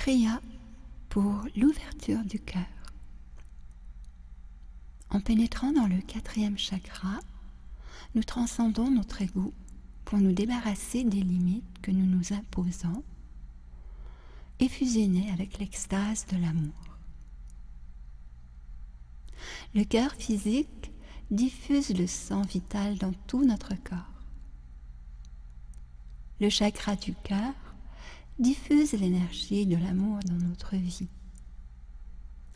Kriya pour l'ouverture du cœur. En pénétrant dans le 4e chakra, nous transcendons notre ego pour nous débarrasser des limites que nous nous imposons et fusionner avec l'extase de l'amour. Le cœur physique diffuse le sang vital dans tout notre corps. Le chakra du cœur diffuse l'énergie de l'amour dans notre vie.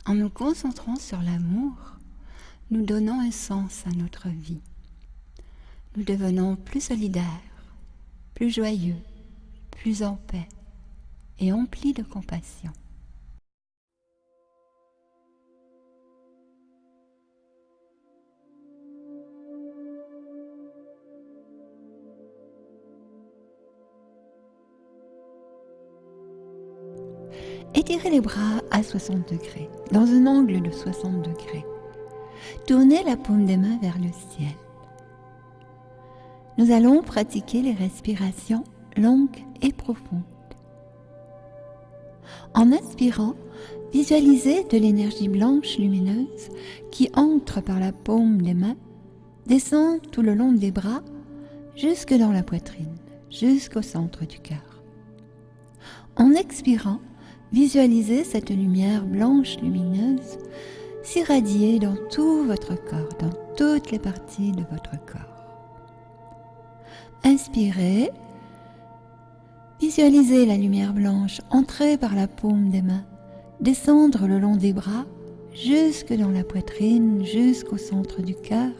En nous concentrant sur l'amour, nous donnons un sens à notre vie. Nous devenons plus solidaires, plus joyeux, plus en paix et emplis de compassion. Étirez les bras à 60 degrés, dans un angle de 60 degrés. Tournez la paume des mains vers le ciel. Nous allons pratiquer les respirations longues et profondes. En inspirant, visualisez de l'énergie blanche lumineuse qui entre par la paume des mains, descend tout le long des bras, jusque dans la poitrine, jusqu'au centre du cœur. En expirant, visualisez cette lumière blanche lumineuse s'irradier dans tout votre corps, dans toutes les parties de votre corps. Inspirez, visualisez la lumière blanche entrer par la paume des mains, descendre le long des bras, jusque dans la poitrine, jusqu'au centre du cœur.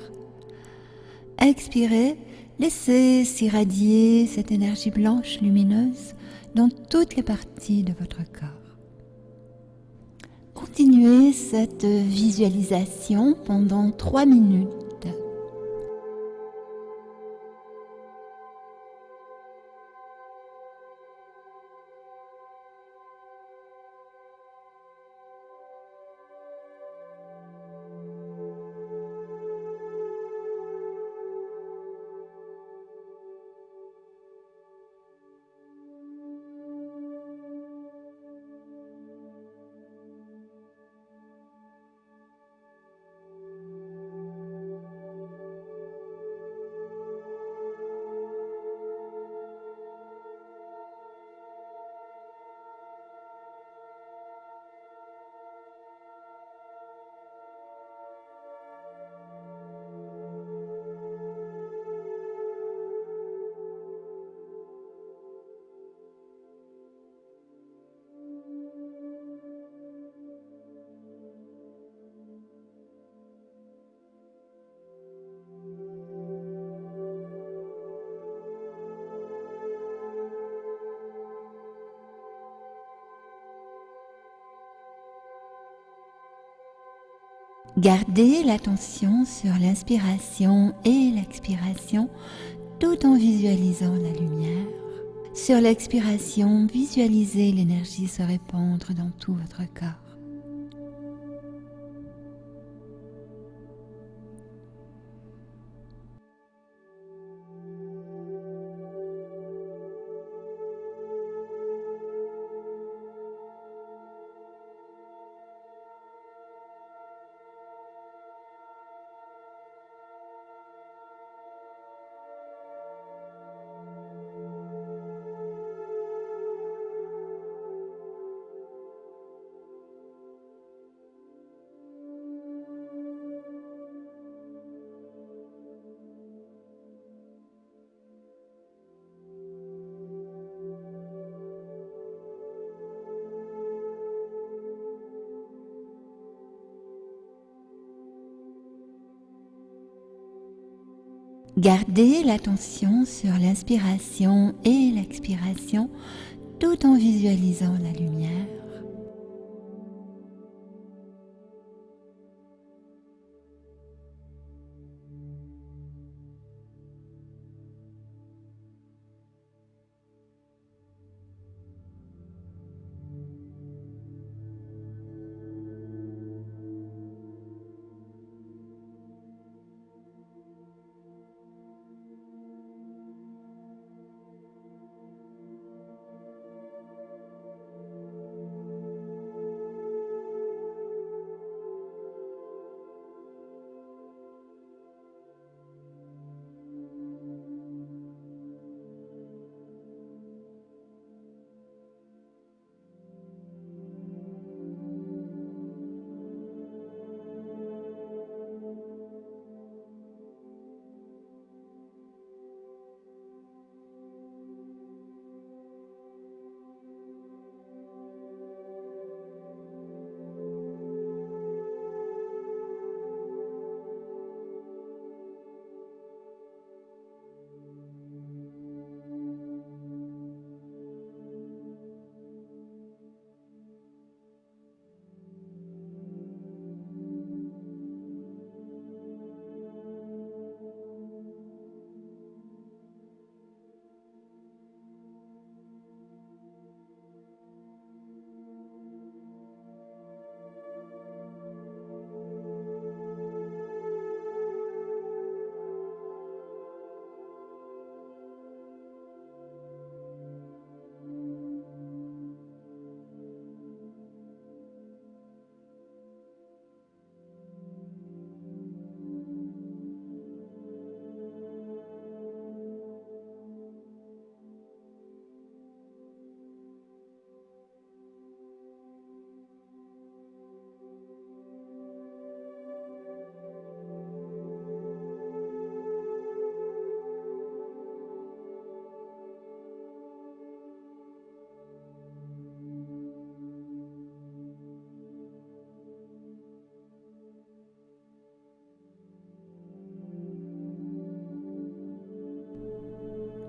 Expirez, laissez s'irradier cette énergie blanche lumineuse dans toutes les parties de votre corps. Continuez cette visualisation pendant 3 minutes. Gardez l'attention sur l'inspiration et l'expiration tout en visualisant la lumière. Sur l'expiration, visualisez l'énergie se répandre dans tout votre corps. Gardez l'attention sur l'inspiration et l'expiration tout en visualisant la lumière.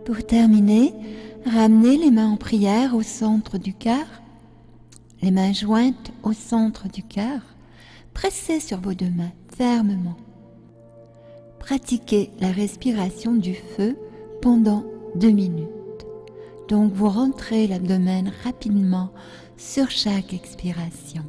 Pour terminer, ramenez les mains en prière au centre du cœur, les mains jointes au centre du cœur, pressez sur vos deux mains fermement. Pratiquez la respiration du feu pendant 2 minutes. Donc vous rentrez l'abdomen rapidement sur chaque expiration.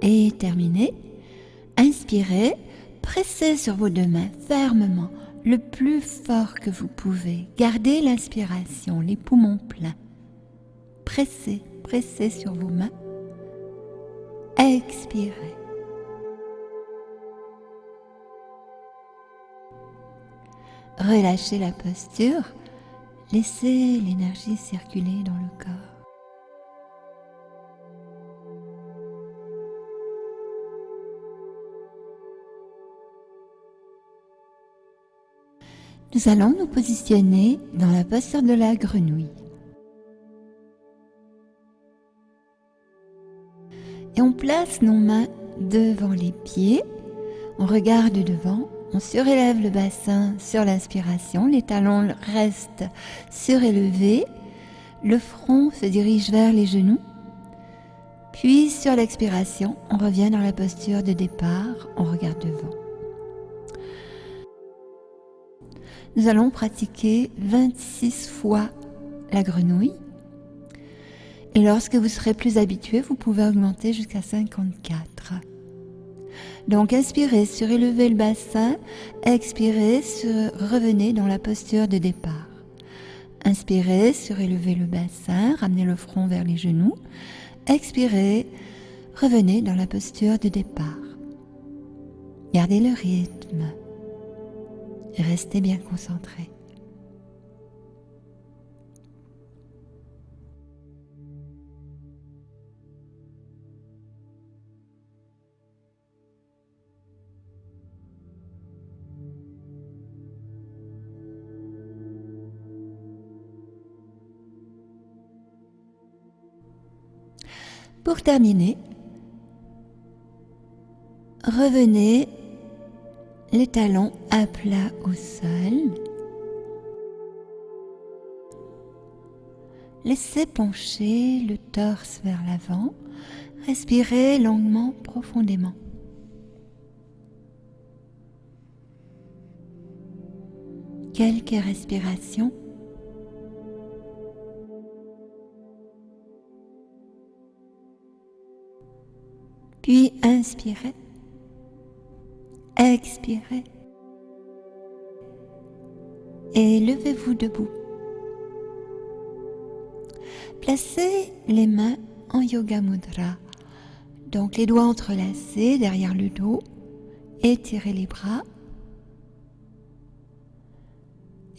Et terminé, inspirez, pressez sur vos deux mains fermement, le plus fort que vous pouvez. Gardez l'inspiration, les poumons pleins. Pressez, pressez sur vos mains. Expirez. Relâchez la posture, laissez l'énergie circuler dans le corps. Nous allons nous positionner dans la posture de la grenouille. Et on place nos mains devant les pieds, on regarde devant, on surélève le bassin sur l'inspiration, les talons restent surélevés, le front se dirige vers les genoux, puis sur l'expiration, on revient dans la posture de départ, on regarde devant. Nous allons pratiquer 26 fois la grenouille. Et lorsque vous serez plus habitué, vous pouvez augmenter jusqu'à 54. Donc inspirez, surélevez le bassin, expirez, revenez dans la posture de départ. Inspirez, surélevez le bassin, ramenez le front vers les genoux. Expirez, revenez dans la posture de départ. Gardez le rythme. Restez bien concentrés. Pour terminer, revenez les talons à plat au sol. Laissez pencher le torse vers l'avant. Respirez longuement, profondément. Quelques respirations. Puis inspirez, expirez et levez-vous debout. Placez les mains en Yoga Mudra, donc les doigts entrelacés derrière le dos, étirez les bras.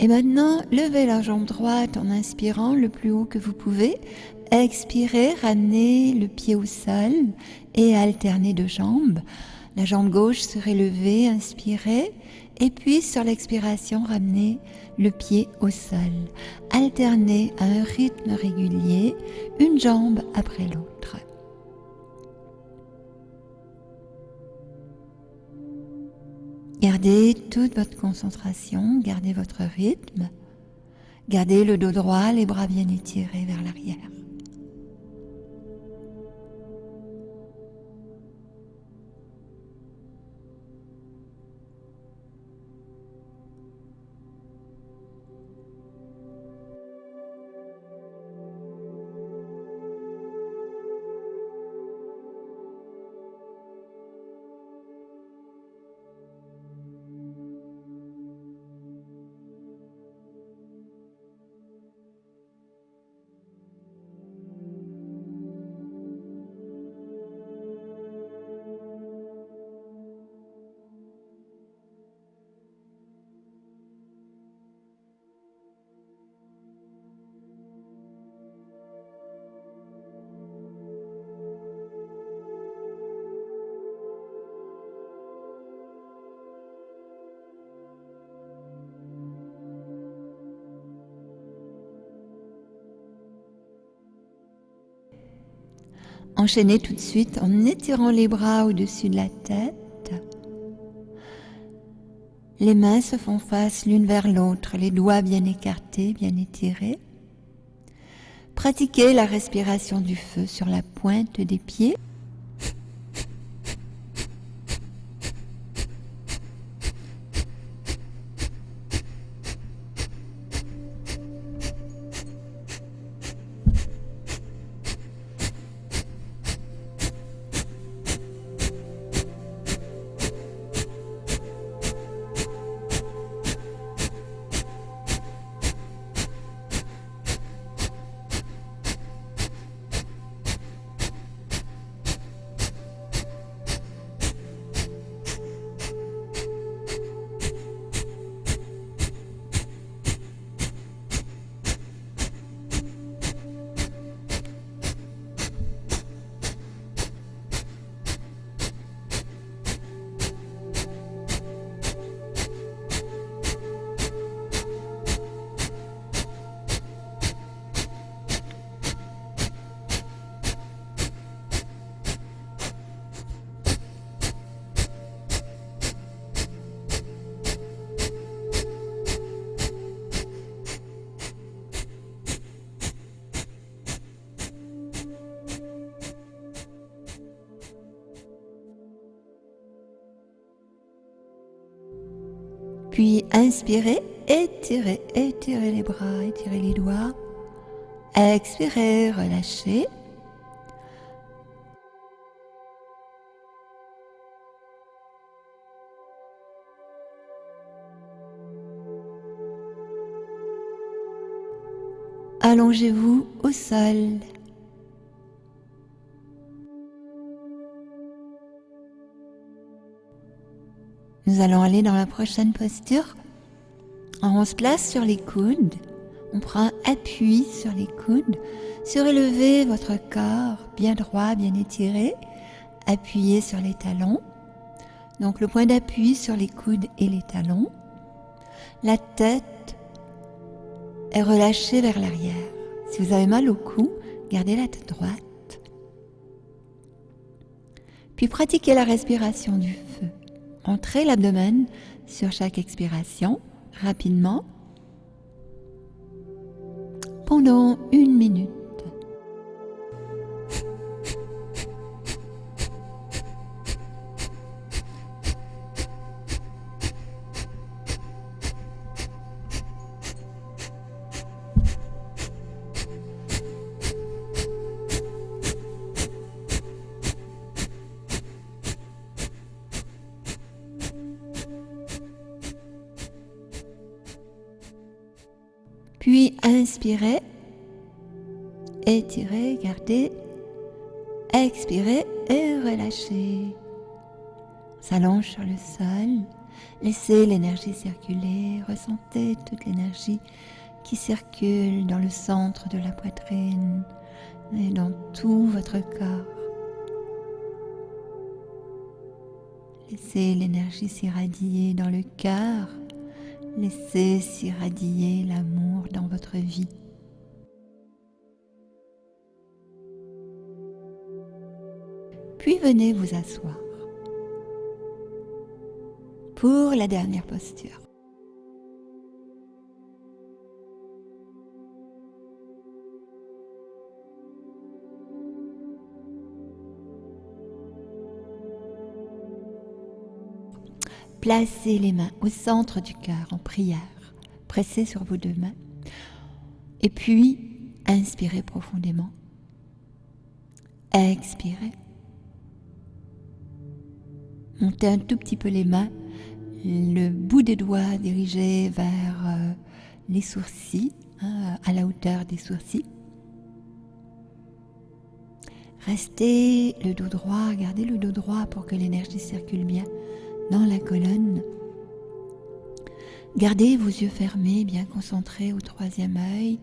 Et maintenant, levez la jambe droite en inspirant le plus haut que vous pouvez. Expirez, ramenez le pied au sol et alternez deux jambes. La jambe gauche serait levée, inspirez. Et puis sur l'expiration, ramenez le pied au sol. Alternez à un rythme régulier, une jambe après l'autre. Gardez toute votre concentration, gardez votre rythme, gardez le dos droit, les bras bien étirés vers l'arrière. Enchaînez tout de suite en étirant les bras au-dessus de la tête. Les mains se font face l'une vers l'autre, les doigts bien écartés, bien étirés. Pratiquez la respiration du feu sur la pointe des pieds. Puis inspirez, étirez, étirez les bras, étirez les doigts. Expirez, relâchez. Allongez-vous au sol. Nous allons aller dans la prochaine posture. On se place sur les coudes. On prend appui sur les coudes. Surélevez votre corps bien droit, bien étiré. Appuyez sur les talons. Donc le point d'appui sur les coudes et les talons. La tête est relâchée vers l'arrière. Si vous avez mal au cou, gardez la tête droite. Puis pratiquez la respiration du feu. Entrez l'abdomen sur chaque expiration, rapidement, pendant 1 minute. Puis inspirez, étirez, gardez, expirez et relâchez. On s'allonge sur le sol, laissez l'énergie circuler, ressentez toute l'énergie qui circule dans le centre de la poitrine et dans tout votre corps. Laissez l'énergie s'irradier dans le cœur. Laissez s'irradier l'amour dans votre vie. Puis venez vous asseoir pour la dernière posture. Placez les mains au centre du cœur en prière. Pressez sur vos 2 mains. Et puis, inspirez profondément. Expirez. Montez un tout petit peu les mains, le bout des doigts dirigé vers les sourcils, à la hauteur des sourcils. Restez le dos droit, gardez le dos droit pour que l'énergie circule bien dans la colonne. Gardez vos yeux fermés, bien concentrés au 3e œil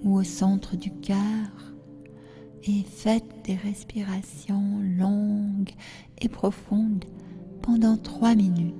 ou au centre du cœur et faites des respirations longues et profondes pendant 3 minutes.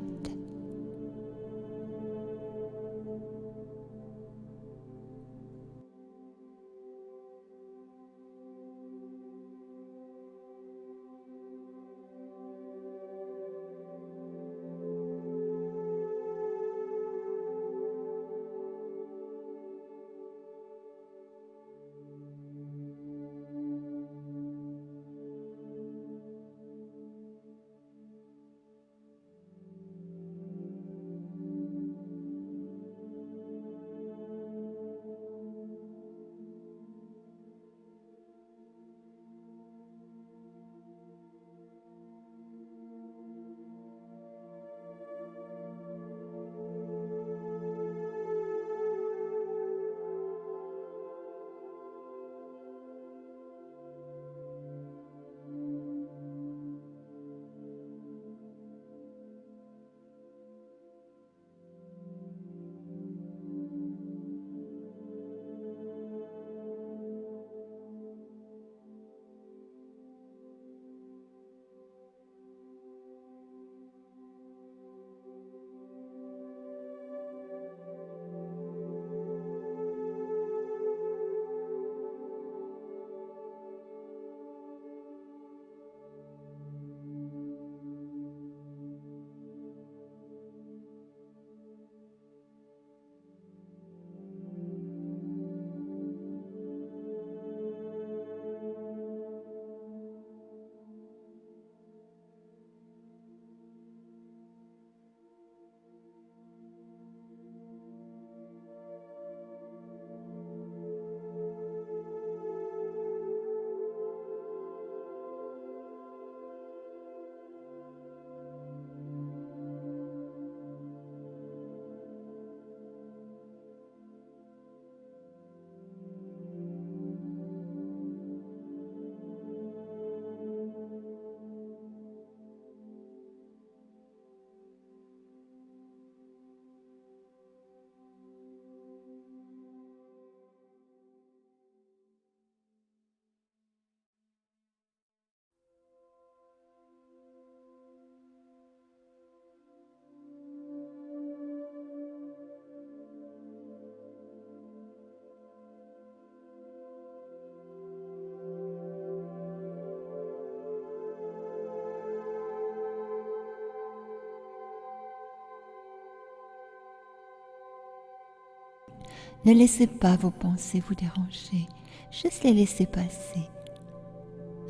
Ne laissez pas vos pensées vous déranger, juste les laissez passer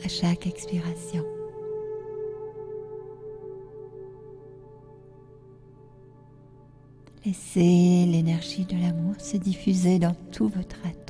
à chaque expiration. Laissez l'énergie de l'amour se diffuser dans tout votre être.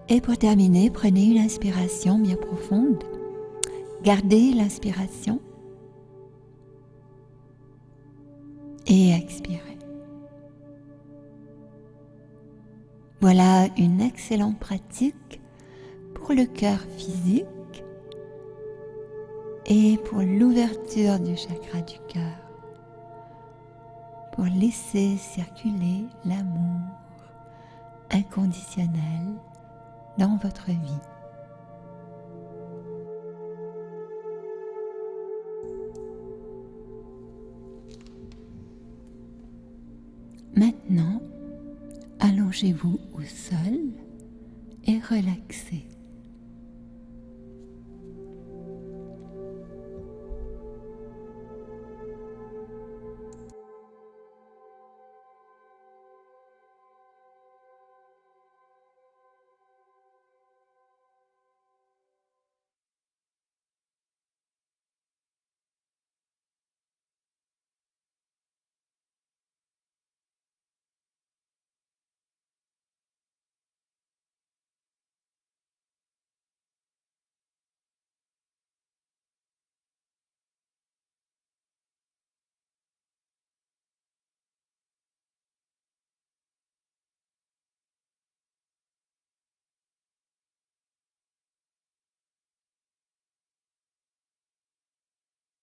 Et pour terminer, prenez une inspiration bien profonde. Gardez l'inspiration et expirez. Voilà une excellente pratique pour le cœur physique et pour l'ouverture du chakra du cœur, pour laisser circuler l'amour inconditionnel dans votre vie. Maintenant, allongez-vous au sol et relaxez.